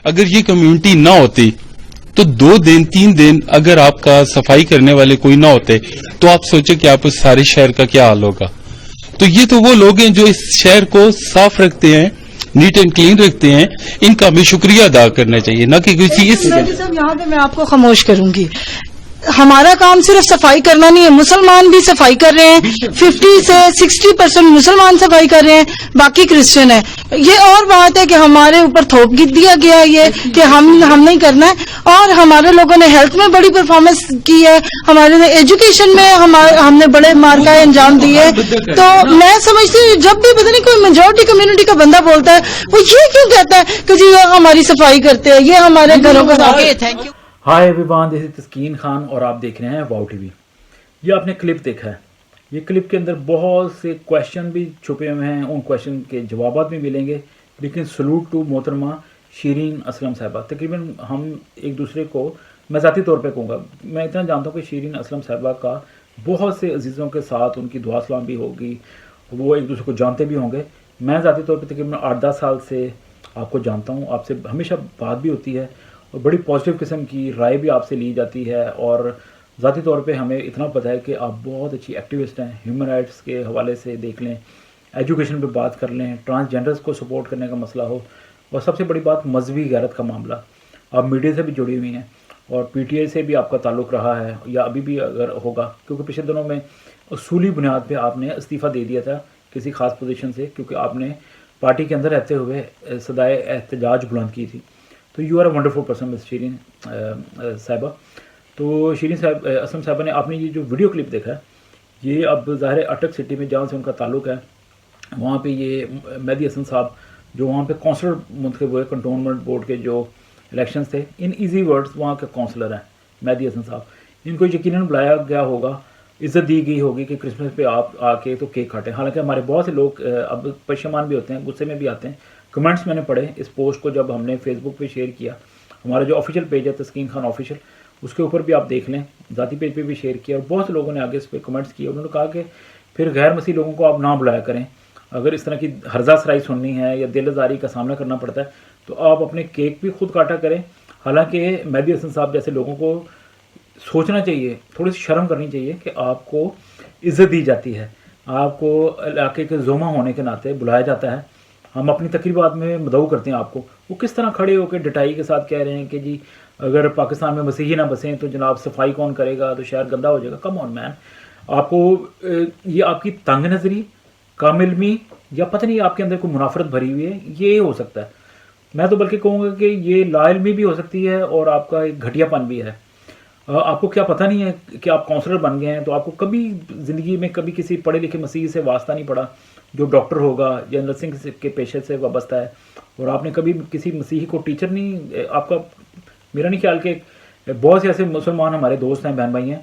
اگر یہ کمیونٹی نہ ہوتی تو 2 دن 3 دن اگر آپ کا صفائی کرنے والے کوئی نہ ہوتے تو آپ سوچیں کہ آپ اس سارے شہر کا کیا حال ہوگا. تو یہ تو وہ لوگ ہیں جو اس شہر کو صاف رکھتے ہیں, نیٹ اینڈ کلین رکھتے ہیں, ان کا ہمیں شکریہ ادا کرنا چاہیے, نہ کہ کسی اس یہاں پہ میں آپ کو خاموش کروں گی. ہمارا کام صرف صفائی کرنا نہیں ہے, مسلمان بھی صفائی کر رہے ہیں, 50 سے 60% مسلمان صفائی کر رہے ہیں, باقی کرسچن ہیں. یہ اور بات ہے کہ ہمارے اوپر تھوپ دیا گیا یہ کہ ہم نہیں کرنا ہے, اور ہمارے لوگوں نے ہیلتھ میں بڑی پرفارمنس کی ہے, ہمارے ایجوکیشن میں ہم نے بڑے مارکا انجام دیے. تو میں سمجھتی ہوں جب بھی پتہ نہیں کوئی میجورٹی کمیونٹی کا بندہ بولتا ہے وہ یہ کیوں کہتا ہے کہ جی یہ ہماری صفائی کرتے ہیں, یہ ہمارے گھروں کا thank you. Hi everyone, this is Taskeen Khan اور آپ دیکھ رہے ہیں واؤ ٹی وی. یہ آپ نے کلپ دیکھا ہے, یہ کلپ کے اندر بہت سے کویشچن بھی چھپے ہوئے ہیں, ان کویشچن کے جوابات بھی ملیں گے. لیکن سلوٹ ٹو محترمہ شیرین اسلم صاحبہ. تقریباً ہم ایک دوسرے کو, میں ذاتی طور پہ کہوں گا, میں اتنا جانتا ہوں کہ شیرین اسلم صاحبہ کا بہت سے عزیزوں کے ساتھ ان کی دعا سلام بھی ہوگی, وہ ایک دوسرے کو جانتے بھی ہوں گے. میں ذاتی طور پہ تقریباً 8-10 سال سے آپ کو جانتا ہوں, آپ سے ہمیشہ بات بھی ہوتی ہے اور بڑی پازیٹیو قسم کی رائے بھی آپ سے لی جاتی ہے. اور ذاتی طور پہ ہمیں اتنا پتہ ہے کہ آپ بہت اچھی ایکٹیوسٹ ہیں. ہیومن رائٹس کے حوالے سے دیکھ لیں, ایجوکیشن پہ بات کر لیں, ٹرانسجینڈرز کو سپورٹ کرنے کا مسئلہ ہو, اور سب سے بڑی بات مذہبی غیرت کا معاملہ. آپ میڈیا سے بھی جڑی ہوئی ہیں اور پی ٹی آئی سے بھی آپ کا تعلق رہا ہے یا ابھی بھی اگر ہوگا, کیونکہ پچھلے دنوں میں اصولی بنیاد پہ آپ نے استعفیٰ دے دیا تھا کسی خاص پوزیشن سے, کیونکہ آپ نے پارٹی کے اندر رہتے ہوئے صدائے احتجاج بلند کی تھی. تو you are a wonderful person Miss Shireen صاحبہ. تو شیرین صاحب اسلم صاحبہ نے, آپ نے یہ جو ویڈیو کلپ دیکھا ہے, یہ اب ظاہر اٹک سٹی میں جہاں سے ان کا تعلق ہے, وہاں پہ یہ مہدی حسن صاحب جو وہاں پہ کونسلر منتخب ہوئے کنٹونمنٹ بورڈ کے جو الیکشنز تھے, ان ایزی ورڈز وہاں کے کونسلر ہیں مہدی حسن صاحب. ان کو یقیناً بلایا گیا ہوگا, عزت دی گئی ہوگی کہ کرسمس پہ آپ آ کے تو کیک کاٹیں. حالانکہ ہمارے بہت سے لوگ اب پشیمان بھی ہوتے ہیں, غصے میں بھی آتے ہیں. کمنٹس میں نے پڑھے اس پوسٹ کو جب ہم نے فیس بک پہ شیئر کیا, ہمارا جو آفیشیل پیج ہے تسکین خان آفیشیل, اس کے اوپر بھی آپ دیکھ لیں, ذاتی پیج پہ بھی شیئر کیا, اور بہت سے لوگوں نے آگے اس پہ کمنٹس کیے. انہوں نے کہا کہ پھر غیر مسیح لوگوں کو آپ نہ بلایا کریں, اگر اس طرح کی ہرزہ سرائی سننی ہے یا دل آزاری کا سامنا کرنا پڑتا ہے تو آپ اپنے کیک بھی خود کاٹا کریں. حالانکہ مہدی حسن صاحب جیسے لوگوں کو سوچنا چاہیے, تھوڑی سی شرم کرنی چاہیے کہ آپ کو عزت دی جاتی ہے, آپ کو علاقے کے زومہ ہونے کے ناطے بلایا جاتا ہے. ہم اپنی تقریبات میں مدعو کرتے ہیں آپ کو, وہ کس طرح کھڑے ہو کے ڈٹائی کے ساتھ کہہ رہے ہیں کہ جی اگر پاکستان میں مسیحی نہ بسیں تو جناب صفائی کون کرے گا, تو شہر گندا ہو جائے گا. کم آن مین, آپ کو یہ آپ کی تنگ نظری, کم علمی, یا پتہ نہیں آپ کے اندر کوئی منافرت بھری ہوئی ہے, یہ ہو سکتا ہے. میں تو بلکہ کہوں گا کہ یہ لا علمی بھی ہو سکتی ہے اور آپ کا ایک گھٹیا پن بھی ہے. آپ کو کیا پتہ نہیں ہے کہ آپ کونسلر بن گئے ہیں, تو آپ کو کبھی زندگی میں کبھی کسی پڑھے لکھے مسیحی سے واسطہ نہیں پڑا جو ڈاکٹر ہوگا یا نرسنگ کے پیشے سے وابستہ ہے, اور آپ نے کبھی کسی مسیحی کو ٹیچر نہیں, آپ کا میرا نہیں خیال کہ بہت سے ایسے مسلمان ہمارے دوست ہیں, بہن بھائی ہیں,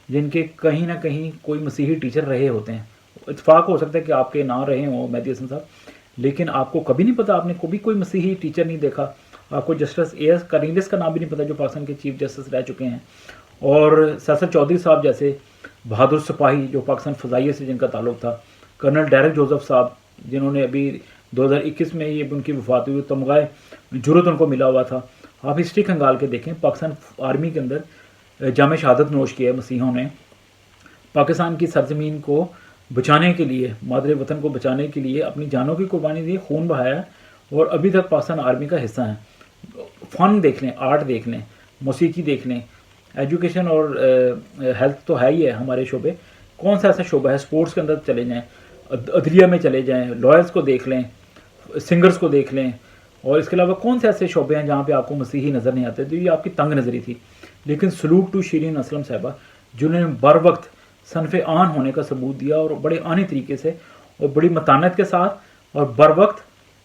جن کے کہیں نہ کہیں کوئی مسیحی ٹیچر رہے ہوتے ہیں. اتفاق ہو سکتا ہے کہ آپ کے نہ رہے ہوں مہدی حسن صاحب, لیکن آپ کو کبھی نہیں پتا, آپ نے کبھی کوئی مسیحی ٹیچر نہیں دیکھا. آپ کو جسٹس اے ایس کرینگس کا نام بھی نہیں پتا جو پاکستان کے چیف جسٹس رہ چکے ہیں, اور سیاست چودھری صاحب جیسے بہادر سپاہی جو پاکستان فضائیہ سے جن کا تعلق تھا, کرنل ڈیرک جوزف صاحب جنہوں نے ابھی 2021 میں یہ ان کی وفات ہوئی, تمغہ جرت ان کو ملا ہوا تھا. آپ ہسٹری کھنگال کے دیکھیں, پاکستان آرمی کے اندر جام شہادت نوش کیا ہے مسیحوں نے, پاکستان کی سرزمین کو بچانے کے لیے, مادر وطن کو بچانے کے لیے اپنی جانوں کی قربانی دی, خون بہایا, اور ابھی تک پاکستان آرمی کا حصہ ہیں. فن دیکھ لیں, آرٹ دیکھ لیں, موسیقی دیکھ لیں, ایجوکیشن اور ہیلتھ تو ہے ہی ہے ہمارے شعبے. کون سا ایسا شعبہ ہے, سپورٹس کے اندر چلے جائیں, عدلیہ میں چلے جائیں, لائرز کو دیکھ لیں, سنگرز کو دیکھ لیں, اور اس کے علاوہ کون سے ایسے شعبے ہیں جہاں پہ آپ کو مسیحی نظر نہیں آتے. تو یہ آپ کی تنگ نظری تھی. لیکن سلوٹ ٹو شیرین اسلم صاحبہ جنہوں نے بر وقت صنف آن ہونے کا ثبوت دیا, اور بڑے آنی طریقے سے اور بڑی متانت کے ساتھ اور بر وقت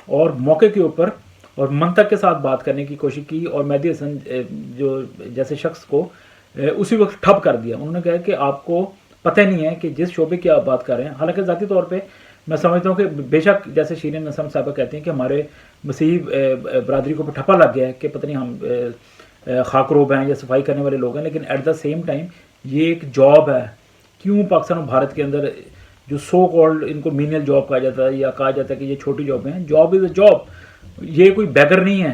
اور موقع کے اوپر اور منطق کے ساتھ بات کرنے کی کوشش کی, اور مہدی حسن جو جیسے شخص کو اسی وقت ٹھپ کر دیا. انہوں نے کہا کہ آپ کو پتہ نہیں ہے کہ جس شعبے کی آپ بات کر رہے ہیں. حالانکہ ذاتی طور پہ میں سمجھتا ہوں کہ بے شک جیسے شیرین اسلم صاحبہ کہتے ہیں کہ ہمارے مسیحی برادری کو ٹھپا لگ گیا ہے کہ پتہ نہیں ہم خاک روب ہیں یا صفائی کرنے والے لوگ ہیں, لیکن ایٹ دا سیم ٹائم یہ ایک جاب ہے. کیوں پاکستان اور بھارت کے اندر جو سو کالڈ ان کو مینیل جاب کہا جاتا ہے یا کہا جاتا ہے کہ یہ چھوٹی جاب ہیں, جاب از اے جاب. یہ کوئی بیگر نہیں ہے,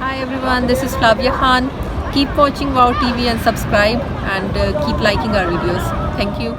Hi everyone, this is Flavia Khan. Keep watching Wow TV and subscribe, and keep liking our videos. Thank you.